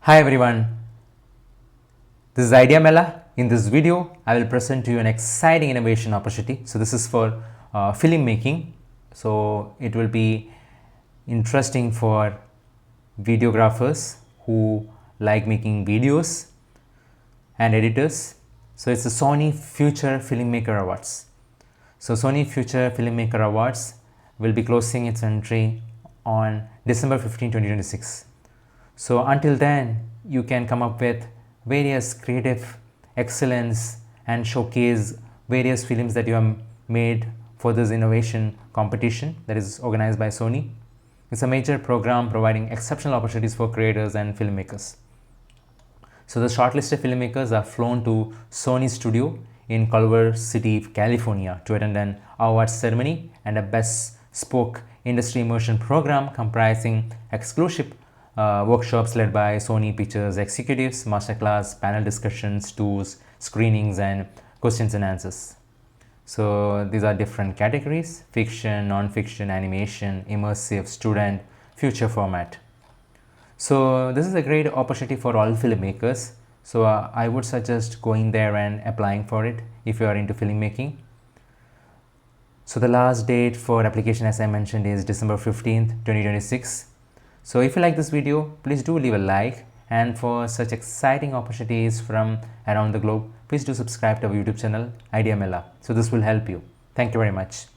Hi everyone, this is Idea Mela. In this video, I will present to you an exciting innovation opportunity. So this is for filmmaking. So it will be interesting for videographers who like making videos and editors. So it's the Sony Future Filmmaker Awards. So Sony Future Filmmaker Awards will be closing its entry on December 15, 2026. So until then, you can come up with various creative excellence and showcase various films that you have made for this innovation competition that is organized by Sony. It's a major program providing exceptional opportunities for creators and filmmakers. So the shortlisted filmmakers are flown to Sony studio in Culver City, California to attend an awards ceremony and a bespoke industry immersion program comprising exclusive workshops led by Sony Pictures executives, masterclass, panel discussions, tours, screenings, and questions and answers. So these are different categories: fiction, non-fiction, animation, immersive, student, future format. So this is a great opportunity for all filmmakers. So I would suggest going there and applying for it if you are into filmmaking. So the last date for application, as I mentioned, is December 15th, 2026. So if you like this video, please do leave a like, and for such exciting opportunities from around the globe, please do subscribe to our YouTube channel Idea Mela. So this will help you. Thank you very much.